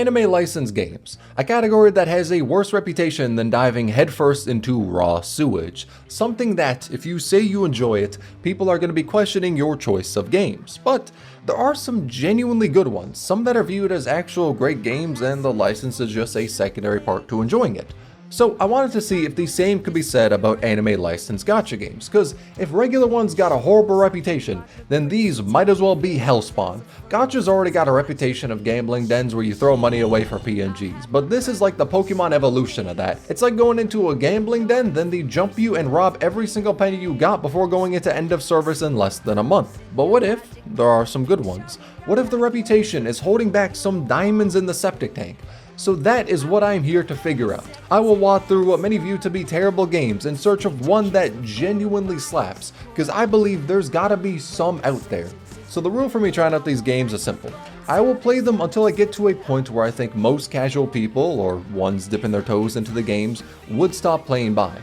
anime licensed games, a category that has a worse reputation than diving headfirst into raw sewage. Something that, if you say you enjoy it, people are going to be questioning your choice of games. But there are some genuinely good ones, some that are viewed as actual great games and the license is just a secondary part to enjoying it. So I wanted to see if the same could be said about anime licensed gacha games, cause if regular ones got a horrible reputation, then these might as well be hellspawn. Gachas already got a reputation of gambling dens where you throw money away for PNGs, but this is like the Pokemon evolution of that. It's like going into a gambling den, then they jump you and rob every single penny you got before going into end of service in less than a month. But what if there are some good ones? What if the reputation is holding back some diamonds in the septic tank? So that is what I'm here to figure out. I will walk through what many view to be terrible games in search of one that genuinely slaps, because I believe there's gotta be some out there. So the rule for me trying out these games is simple. I will play them until I get to a point where I think most casual people, or ones dipping their toes into the games, would stop playing by.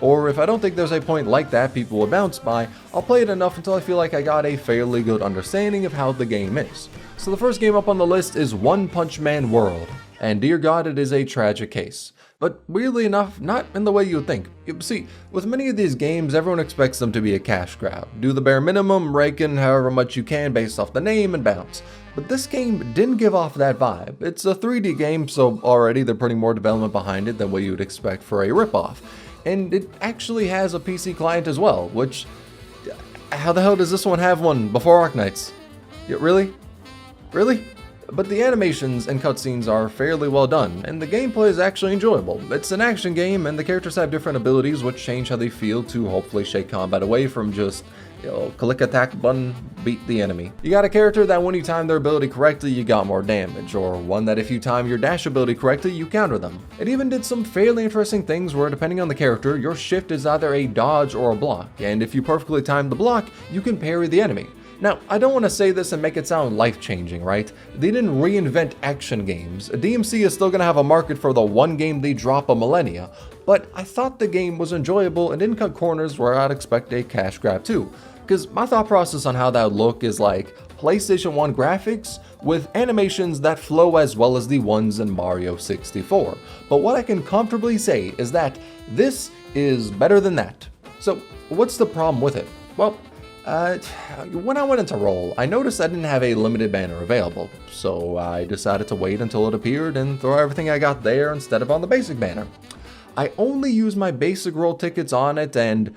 Or if I don't think there's a point like that people would bounce by, I'll play it enough until I feel like I got a fairly good understanding of how the game is. So the first game up on the list is One Punch Man World. And dear God, it is a tragic case. But weirdly enough, not in the way you would think. You see, with many of these games, everyone expects them to be a cash grab. Do the bare minimum, rake in however much you can based off the name and bounce. But this game didn't give off that vibe. It's a 3D game, so already they're putting more development behind it than what you would expect for a ripoff. And it actually has a PC client as well, which... how the hell does this one have one before Arknights? Yeah, really? Really? But the animations and cutscenes are fairly well done, and the gameplay is actually enjoyable. It's an action game, and the characters have different abilities which change how they feel to hopefully shake combat away from just, click attack button, beat the enemy. You got a character that when you time their ability correctly, you got more damage, or one that if you time your dash ability correctly, you counter them. It even did some fairly interesting things where depending on the character, your shift is either a dodge or a block, and if you perfectly time the block, you can parry the enemy. Now, I don't want to say this and make it sound life-changing, right? They didn't reinvent action games. DMC is still going to have a market for the one game they drop a millennia, but I thought the game was enjoyable and didn't cut corners where I'd expect a cash grab too. Because my thought process on how that would look is like PlayStation 1 graphics with animations that flow as well as the ones in Mario 64. But what I can comfortably say is that this is better than that. So what's the problem with it? Well, when I went into Roll, I noticed I didn't have a limited banner available, so I decided to wait until it appeared and throw everything I got there instead of on the basic banner. I only used my basic Roll tickets on it, and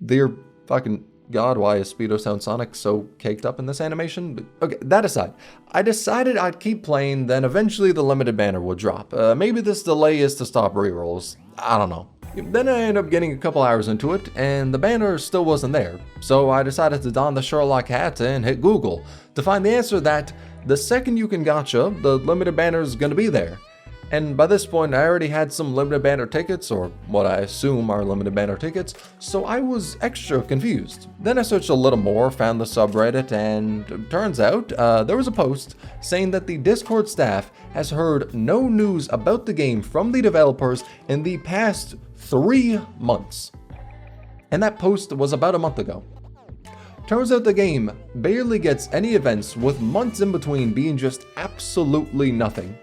dear fucking God, why is Speedo Sound Sonic so caked up in this animation? But, okay, that aside, I decided I'd keep playing, then eventually the limited banner would drop. Maybe this delay is to stop rerolls, I don't know. Then I ended up getting a couple hours into it, and the banner still wasn't there. So I decided to don the Sherlock hat and hit Google to find the answer that the second you can gacha, the limited banner is going to be there. And by this point, I already had some limited banner tickets, or what I assume are limited banner tickets, so I was extra confused. Then I searched a little more, found the subreddit, and it turns out there was a post saying that the Discord staff has heard no news about the game from the developers in the past 3 months. And that post was about a month ago. Turns out the game barely gets any events, with months in between being just absolutely nothing.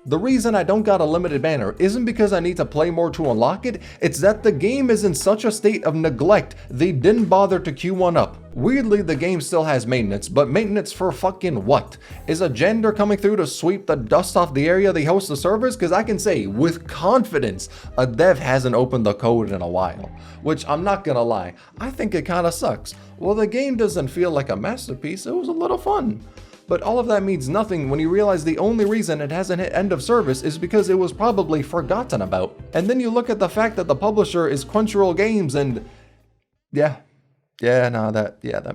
The reason I don't got a limited banner isn't because I need to play more to unlock it, it's that the game is in such a state of neglect they didn't bother to queue one up. Weirdly, the game still has maintenance, but maintenance for fucking what? Is a janitor coming through to sweep the dust off the area they host the servers? Because I can say with confidence a dev hasn't opened the code in a while. Which, I'm not gonna lie, I think it kinda sucks. Well, the game doesn't feel like a masterpiece, it was a little fun. But all of that means nothing when you realize the only reason it hasn't hit end of service is because it was probably forgotten about. And then you look at the fact that the publisher is Crunchyroll Games and... that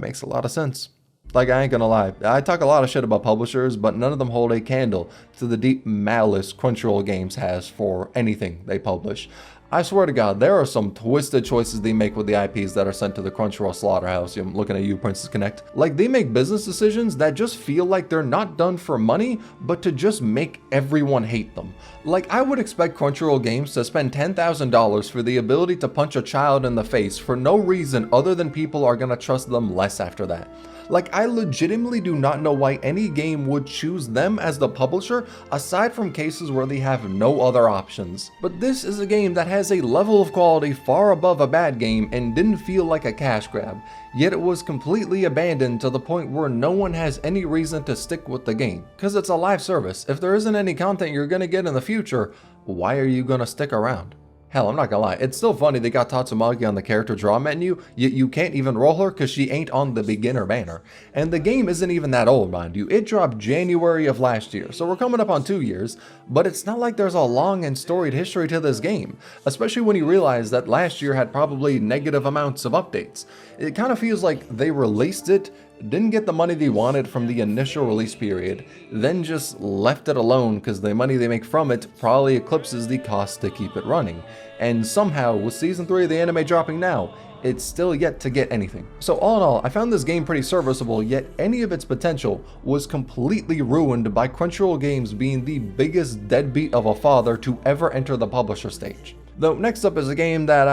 makes a lot of sense. Like, I ain't gonna lie, I talk a lot of shit about publishers, but none of them hold a candle to the deep malice Crunchyroll Games has for anything they publish. I swear to God, there are some twisted choices they make with the IPs that are sent to the Crunchyroll slaughterhouse. I'm looking at you, Princess Connect. Like, they make business decisions that just feel like they're not done for money, but to just make everyone hate them. Like, I would expect Crunchyroll Games to spend $10,000 for the ability to punch a child in the face for no reason other than people are gonna trust them less after that. Like, I legitimately do not know why any game would choose them as the publisher, aside from cases where they have no other options. But this is a game that has a level of quality far above a bad game and didn't feel like a cash grab, yet it was completely abandoned to the point where no one has any reason to stick with the game. Cause it's a live service. If there isn't any content you're gonna get in the future, why are you gonna stick around? Hell, I'm not gonna lie, it's still funny they got Tatsumaki on the character draw menu, yet you can't even roll her because she ain't on the beginner banner. And the game isn't even that old, mind you. It dropped January of last year, so we're coming up on 2 years, but it's not like there's a long and storied history to this game, especially when you realize that last year had probably negative amounts of updates. It kind of feels like they released it, didn't get the money they wanted from the initial release period, then just left it alone because the money they make from it probably eclipses the cost to keep it running. And somehow, with Season 3 of the anime dropping now, it's still yet to get anything. So all in all, I found this game pretty serviceable, yet any of its potential was completely ruined by Crunchyroll Games being the biggest deadbeat of a father to ever enter the publisher stage. Though next up is a game that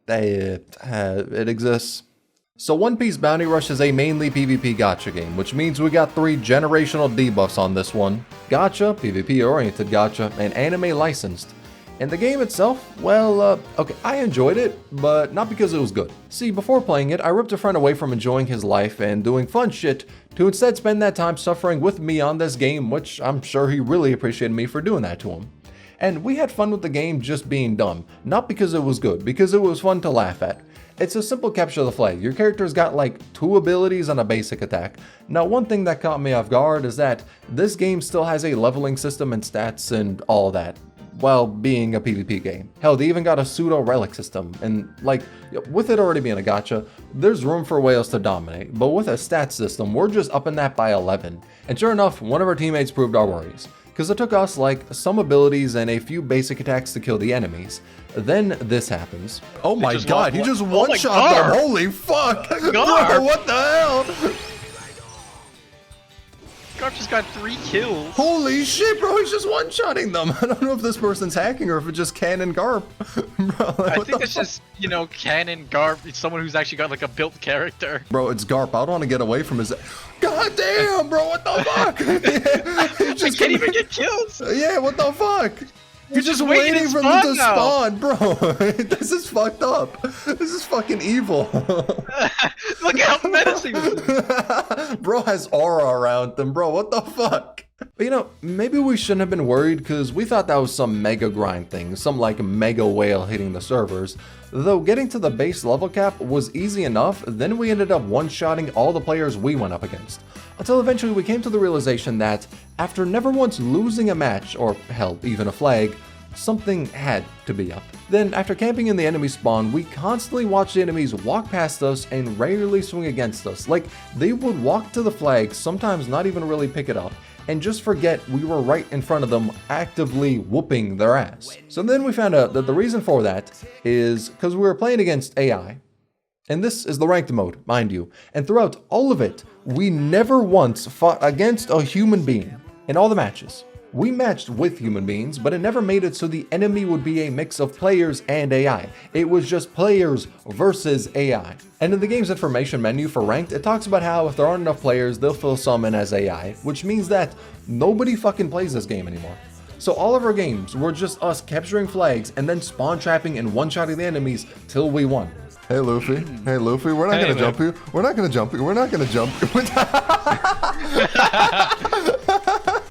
it exists. So One Piece Bounty Rush is a mainly PvP gacha game, which means we got 3 generational debuffs on this one. Gacha, PvP oriented gacha, and anime licensed. And the game itself, well, okay, I enjoyed it, but not because it was good. See, before playing it, I ripped a friend away from enjoying his life and doing fun shit to instead spend that time suffering with me on this game, which I'm sure he really appreciated me for doing that to him. And we had fun with the game just being dumb, not because it was good, because it was fun to laugh at. It's a simple capture the flag. Your character's got like 2 abilities and a basic attack. Now, one thing that caught me off guard is that this game still has a leveling system and stats and all that, while being a PvP game. Hell, they even got a pseudo relic system, and like, with it already being a gacha, there's room for whales to dominate, but with a stats system, we're just upping that by 11. And sure enough, one of our teammates proved our worries, because it took us like some abilities and a few basic attacks to kill the enemies. Then this happens. Oh my god, he just one-shot them, holy fuck! Bro, what the hell? Garp just got 3 kills. Holy shit, bro, he's just one-shotting them. I don't know if this person's hacking or if it's just Canon Garp. Bro, I think it's just, you know, Canon Garp. It's someone who's actually got like a built character. Bro, it's Garp. I don't want to get away from his... God damn, bro, what the fuck? I can't even get kills. Yeah, what the fuck? You're just waiting for them to spawn, bro. This is fucked up. This is fucking evil. Look how menacing this is. Bro has aura around them, bro. What the fuck? But you know, maybe we shouldn't have been worried because we thought that was some mega grind thing, some like mega whale hitting the servers. Though getting to the base level cap was easy enough, then we ended up one-shotting all the players we went up against. Until eventually we came to the realization that, after never once losing a match, or hell, even a flag, something had to be up. Then, after camping in the enemy spawn, we constantly watched the enemies walk past us and rarely swing against us. Like, they would walk to the flag, sometimes not even really pick it up, and just forget we were right in front of them, actively whooping their ass. So then we found out that the reason for that is because we were playing against AI. And this is the ranked mode, mind you. And throughout all of it, we never once fought against a human being in all the matches. We matched with human beings, but it never made it so the enemy would be a mix of players and AI. It was just players versus AI. And in the game's information menu for ranked, it talks about how if there aren't enough players, they'll fill some in as AI, which means that nobody fucking plays this game anymore. So all of our games were just us capturing flags and then spawn trapping and one-shotting the enemies till we won. Hey Luffy, we're not gonna jump you. We're not gonna jump you. We're not gonna jump you.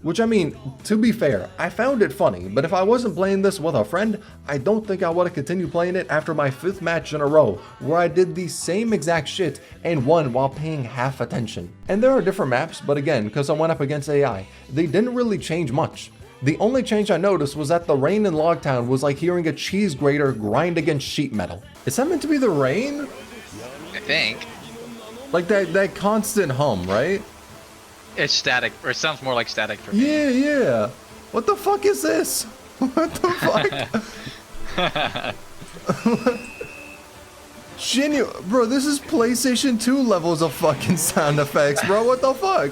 Which, I mean, to be fair, I found it funny, but if I wasn't playing this with a friend, I don't think I would have continued playing it after my 5th match in a row, where I did the same exact shit and won while paying half attention. And there are different maps, but again, because I went up against AI, they didn't really change much. The only change I noticed was that the rain in Logtown was like hearing a cheese grater grind against sheet metal. Is that meant to be the rain? I think. Like that constant hum, right? It's static, or it sounds more like static for me. Yeah. What the fuck is this? What the fuck? Bro, this is PlayStation 2 levels of fucking sound effects, bro. What the fuck?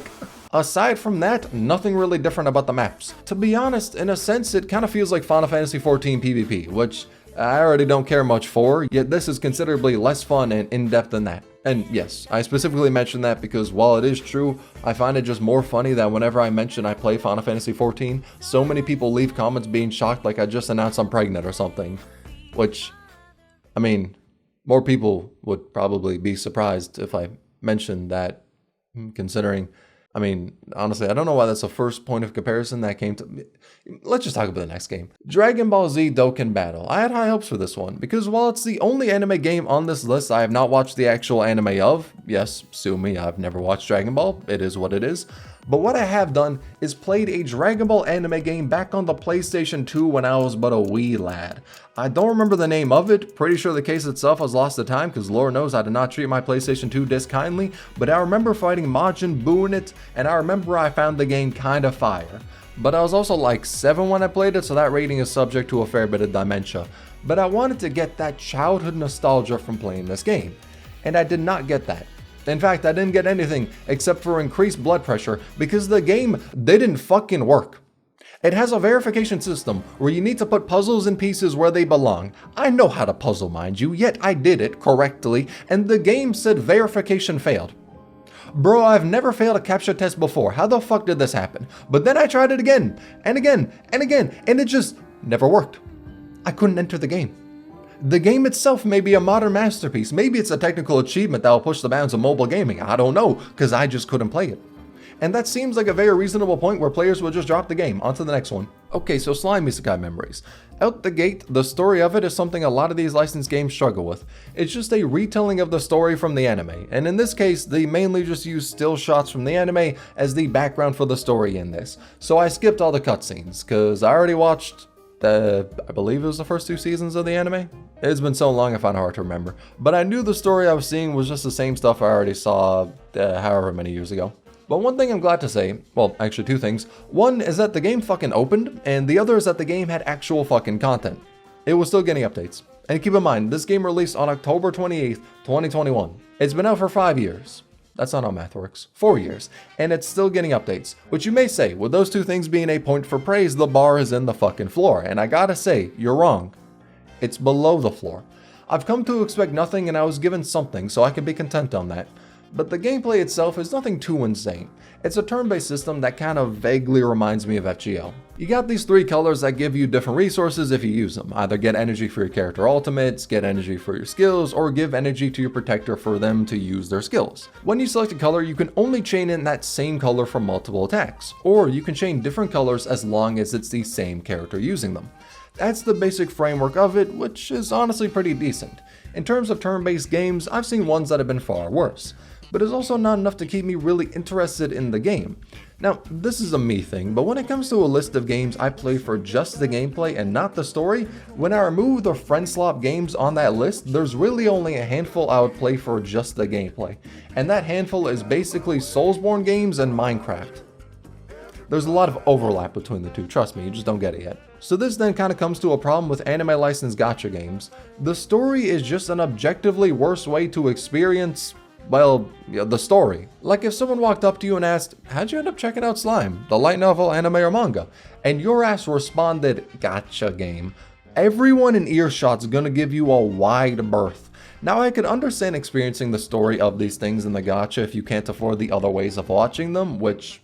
Aside from that, nothing really different about the maps. To be honest, in a sense, it kind of feels like Final Fantasy XIV PvP, which I already don't care much for, yet this is considerably less fun and in-depth than that. And yes, I specifically mention that because while it is true, I find it just more funny that whenever I mention I play Final Fantasy XIV, so many people leave comments being shocked like I just announced I'm pregnant or something. Which, I mean, more people would probably be surprised if I mentioned that, considering, I mean, honestly, I don't know why that's the first point of comparison that came to. Let's just talk about the next game. Dragon Ball Z Dokkan Battle. I had high hopes for this one, because while it's the only anime game on this list I have not watched the actual anime of, yes, sue me, I've never watched Dragon Ball, it is what it is, but what I have done is played a Dragon Ball anime game back on the PlayStation 2 when I was but a wee lad. I don't remember the name of it, pretty sure the case itself was lost to time because Lord knows I did not treat my PlayStation 2 disc kindly, but I remember fighting Majin Buu in it, and I remember I found the game kinda fire. But I was also like 7 when I played it, so that rating is subject to a fair bit of dementia. But I wanted to get that childhood nostalgia from playing this game, and I did not get that. In fact, I didn't get anything except for increased blood pressure because the game didn't fucking work. It has a verification system where you need to put puzzles in pieces where they belong. I know how to puzzle, mind you, yet I did it correctly, and the game said verification failed. Bro, I've never failed a captcha test before. How the fuck did this happen? But then I tried it again, and again, and again, and it just never worked. I couldn't enter the game. The game itself may be a modern masterpiece. Maybe it's a technical achievement that will push the bounds of mobile gaming. I don't know, because I just couldn't play it. And that seems like a very reasonable point where players will just drop the game. On to the next one. Okay, so Slime Isekai Memories. Out the gate, the story of it is something a lot of these licensed games struggle with. It's just a retelling of the story from the anime, and in this case, they mainly just use still shots from the anime as the background for the story in this. So I skipped all the cutscenes, because I already watched I believe it was the first 2 seasons of the anime? It's been so long I find it hard to remember. But I knew the story I was seeing was just the same stuff I already saw however many years ago. But one thing I'm glad to say, well, actually 2 things. One is that the game fucking opened, and the other is that the game had actual fucking content. It was still getting updates. And keep in mind, this game released on October 28th, 2021. It's been out for 5 years. That's not how math works. 4 years. And it's still getting updates. Which you may say, with those 2 things being a point for praise, the bar is in the fucking floor. And I gotta say, you're wrong. It's below the floor. I've come to expect nothing and I was given something, so I can be content on that. But the gameplay itself is nothing too insane. It's a turn-based system that kind of vaguely reminds me of FGL. You got these 3 colors that give you different resources if you use them. Either get energy for your character ultimates, get energy for your skills, or give energy to your protector for them to use their skills. When you select a color, you can only chain in that same color for multiple attacks, or you can chain different colors as long as it's the same character using them. That's the basic framework of it, which is honestly pretty decent. In terms of turn-based games, I've seen ones that have been far worse, but it's also not enough to keep me really interested in the game. Now, this is a me thing, but when it comes to a list of games I play for just the gameplay and not the story, when I remove the friend slop games on that list, there's really only a handful I would play for just the gameplay. And that handful is basically Soulsborne games and Minecraft. There's a lot of overlap between the 2, trust me, you just don't get it yet. So this then kind of comes to a problem with anime licensed gacha games. The story is just an objectively worse way to experience, well, the story. Like if someone walked up to you and asked, how'd you end up checking out Slime, the light novel, anime, or manga? And your ass responded, gacha game. Everyone in earshot's gonna give you a wide berth. Now I could understand experiencing the story of these things in the gacha if you can't afford the other ways of watching them, which,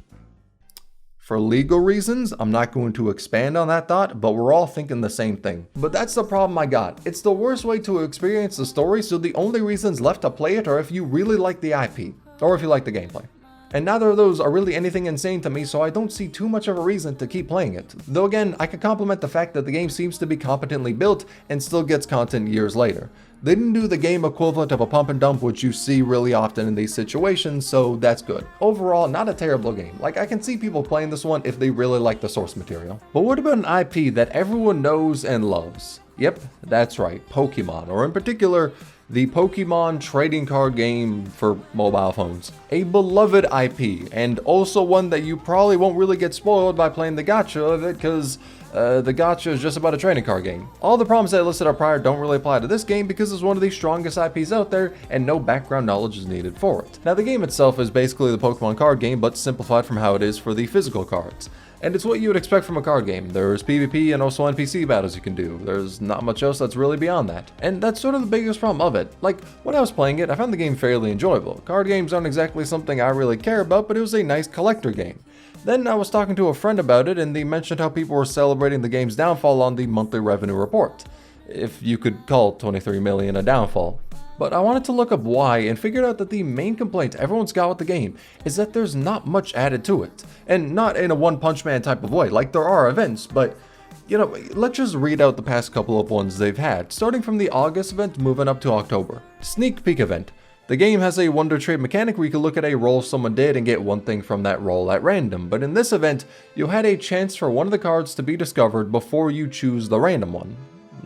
for legal reasons, I'm not going to expand on that thought, but we're all thinking the same thing. But that's the problem I got. It's the worst way to experience the story, so the only reasons left to play it are if you really like the IP, or if you like the gameplay. And neither of those are really anything insane to me, so I don't see too much of a reason to keep playing it. Though again, I could compliment the fact that the game seems to be competently built and still gets content years later. They didn't do the game equivalent of a pump and dump, which you see really often in these situations, so that's good. Overall, not a terrible game. Like, I can see people playing this one if they really like the source material. But what about an IP that everyone knows and loves? Yep, that's right, Pokemon, or in particular, the Pokemon trading card game for mobile phones. A beloved IP, and also one that you probably won't really get spoiled by playing the gacha of it, because the gacha is just about a trading card game. All the problems that I listed up prior don't really apply to this game because it's one of the strongest IPs out there and no background knowledge is needed for it. Now the game itself is basically the Pokemon card game but simplified from how it is for the physical cards. And it's what you would expect from a card game. There's PvP and also NPC battles you can do. There's not much else that's really beyond that. And that's sort of the biggest problem of it. Like, when I was playing it, I found the game fairly enjoyable. Card games aren't exactly something I really care about, but it was a nice collector game. Then I was talking to a friend about it, and they mentioned how people were celebrating the game's downfall on the monthly revenue report. If you could call 23 million a downfall. But I wanted to look up why and figured out that the main complaint everyone's got with the game is that there's not much added to it. And not in a One Punch Man type of way, like there are events, but you know, let's just read out the past couple of ones they've had, starting from the August event moving up to October. Sneak Peek event. The game has a Wonder Trade mechanic where you can look at a roll someone did and get one thing from that roll at random, but in this event, you had a chance for one of the cards to be discovered before you choose the random one.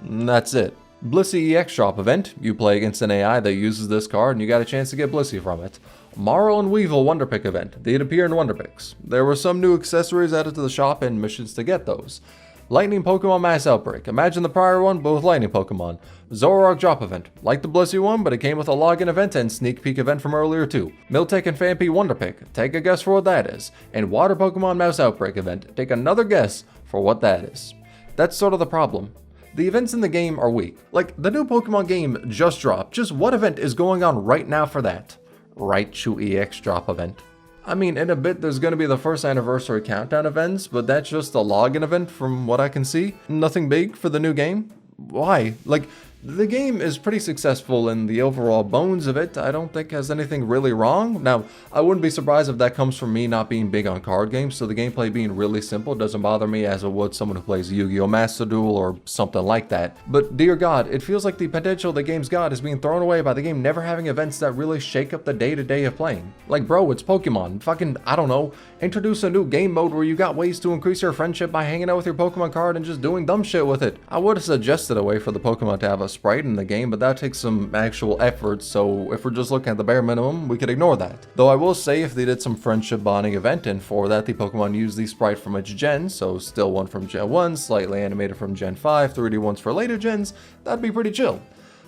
And that's it. Blissey EX Drop event, you play against an AI that uses this card and you got a chance to get Blissey from it. Marl and Weevil Wonder Pick event, they'd appear in Wonder Picks. There were some new accessories added to the shop and missions to get those. Lightning Pokemon Mass Outbreak, imagine the prior one but with lightning Pokemon. Zoroark Drop event, like the Blissey one but it came with a login event and sneak peek event from earlier too. Miltank and Phanpy Wonder Pick, take a guess for what that is. And Water Pokemon Mouse Outbreak event, take another guess for what that is. That's sort of the problem. The events in the game are weak. Like, the new Pokemon game just dropped. Just what event is going on right now for that? Raichu EX Drop event. I mean, in a bit there's going to be the first anniversary countdown events, but that's just a login event from what I can see. Nothing big for the new game. Why? Like, the game is pretty successful in the overall bones of it. I don't think has anything really wrong. Now, I wouldn't be surprised if that comes from me not being big on card games, so the gameplay being really simple doesn't bother me as it would someone who plays Yu-Gi-Oh! Master Duel or something like that. But dear God, it feels like the potential the game's got is being thrown away by the game never having events that really shake up the day-to-day of playing. Like, bro, it's Pokemon. Fucking, I don't know, introduce a new game mode where you got ways to increase your friendship by hanging out with your Pokemon card and just doing dumb shit with it. I would have suggested a way for the Pokemon to have a sprite in the game, but that takes some actual effort, so if we're just looking at the bare minimum, we could ignore that. Though I will say if they did some friendship bonding event, and for that the Pokemon used the sprite from each gen, so still one from Gen 1, slightly animated from Gen 5, 3D ones for later gens, that'd be pretty chill.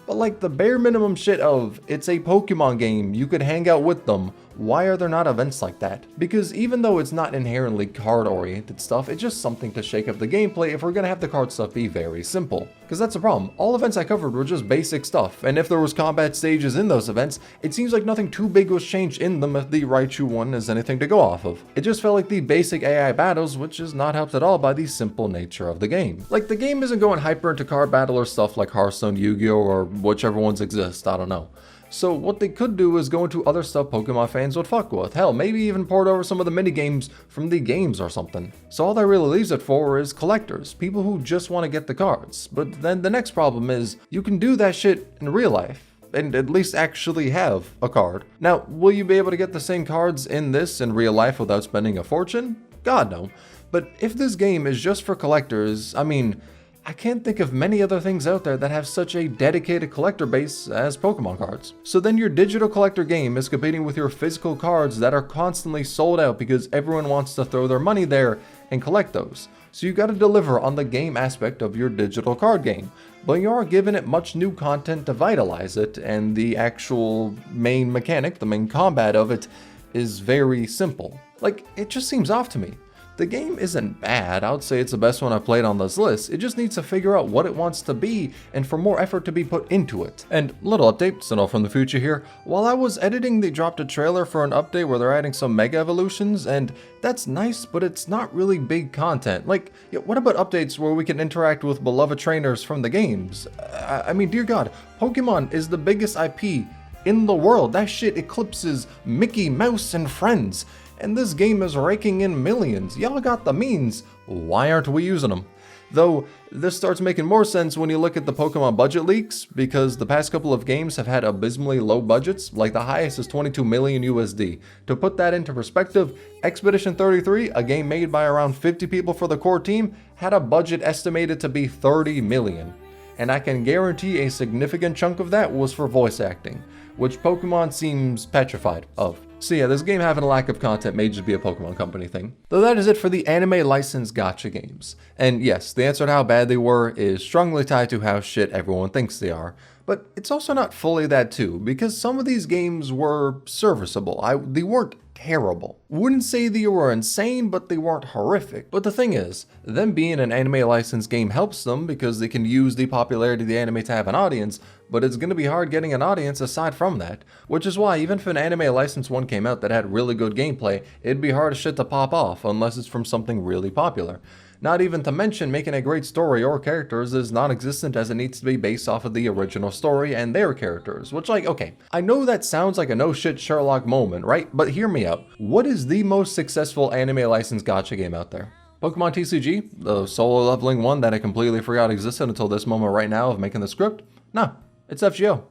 But like the bare minimum shit of, it's a Pokemon game, you could hang out with them, why are there not events like that? Because even though it's not inherently card-oriented stuff, it's just something to shake up the gameplay if we're gonna have the card stuff be very simple. Because that's the problem, all events I covered were just basic stuff, and if there was combat stages in those events, it seems like nothing too big was changed in them if the Raichu one is anything to go off of. It just felt like the basic AI battles, which is not helped at all by the simple nature of the game. Like, the game isn't going hyper into card battle or stuff like Hearthstone, Yu-Gi-Oh! Or whichever ones exist, I don't know. So what they could do is go into other stuff Pokemon fans would fuck with. Hell, maybe even port over some of the minigames from the games or something. So all that really leaves it for is collectors, people who just want to get the cards. But then the next problem is, you can do that shit in real life, and at least actually have a card. Now, will you be able to get the same cards in this in real life without spending a fortune? God no. But if this game is just for collectors, I mean, I can't think of many other things out there that have such a dedicated collector base as Pokemon cards. So then your digital collector game is competing with your physical cards that are constantly sold out because everyone wants to throw their money there and collect those. So you gotta deliver on the game aspect of your digital card game, but you are giving it much new content to vitalize it, and the actual main mechanic, the main combat of it, is very simple. Like, it just seems off to me. The game isn't bad, I would say it's the best one I've played on this list, it just needs to figure out what it wants to be and for more effort to be put into it. And little update, Tsunul from the future here, while I was editing they dropped a trailer for an update where they're adding some mega evolutions, and that's nice, but it's not really big content. Like, what about updates where we can interact with beloved trainers from the games? I mean, dear God, Pokemon is the biggest IP in the world, that shit eclipses Mickey Mouse and Friends. And this game is raking in millions. Y'all got the means. Why aren't we using them? Though, this starts making more sense when you look at the Pokemon budget leaks, because the past couple of games have had abysmally low budgets, like the highest is 22 million USD. To put that into perspective, Expedition 33, a game made by around 50 people for the core team, had a budget estimated to be 30 million. and I can guarantee a significant chunk of that was for voice acting, which Pokemon seems petrified of. So yeah, this game having a lack of content may just be a Pokemon Company thing. Though that is it for the anime licensed gacha games. And yes, the answer to how bad they were is strongly tied to how shit everyone thinks they are. But it's also not fully that too, because some of these games were serviceable. They weren't terrible. Wouldn't say they were insane, but they weren't horrific. But the thing is, them being an anime licensed game helps them because they can use the popularity of the anime to have an audience, but it's going to be hard getting an audience aside from that. Which is why even if an anime licensed one came out that had really good gameplay, it'd be hard as shit to pop off unless it's from something really popular. Not even to mention making a great story or characters is non-existent as it needs to be based off of the original story and their characters, which like, okay, I know that sounds like a no shit Sherlock moment, right? But hear me out. What is the most successful anime licensed gacha game out there? Pokemon TCG, the solo leveling one that I completely forgot existed until this moment right now of making the script? No, it's FGO.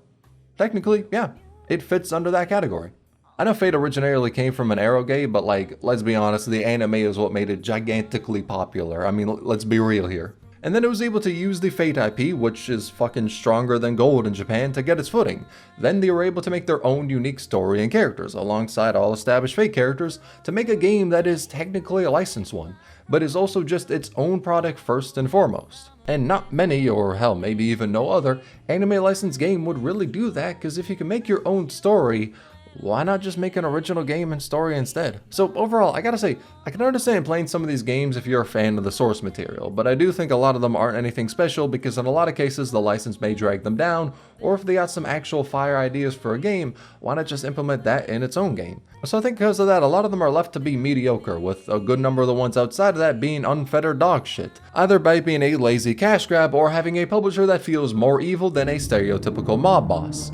Technically, yeah, it fits under that category. I know Fate originally came from an Arrow game, but like, let's be honest, the anime is what made it gigantically popular. I mean, let's be real here. And then it was able to use the Fate IP, which is fucking stronger than gold in Japan, to get its footing. Then they were able to make their own unique story and characters, alongside all established Fate characters, to make a game that is technically a licensed one, but is also just its own product first and foremost. And not many, or hell, maybe even no other, anime licensed game would really do that, because if you can make your own story, why not just make an original game and story instead? So overall, I gotta say, I can understand playing some of these games if you're a fan of the source material, but I do think a lot of them aren't anything special because in a lot of cases the license may drag them down, or if they got some actual fire ideas for a game, why not just implement that in its own game? So I think because of that, a lot of them are left to be mediocre, with a good number of the ones outside of that being unfettered dog shit, either by being a lazy cash grab or having a publisher that feels more evil than a stereotypical mob boss.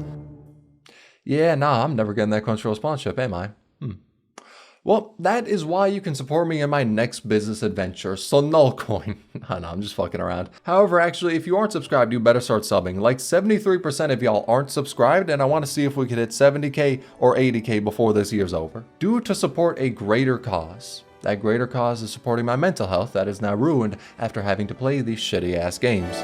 Yeah, nah, I'm never getting that Crunchyroll sponsorship, am I? Well, that is why you can support me in my next business adventure, Tsunul coin. No, I'm just fucking around. However, actually, if you aren't subscribed, you better start subbing. Like 73% of y'all aren't subscribed, and I want to see if we could hit 70k or 80k before this year's over. Do to support a greater cause. That greater cause is supporting my mental health that is now ruined after having to play these shitty ass games.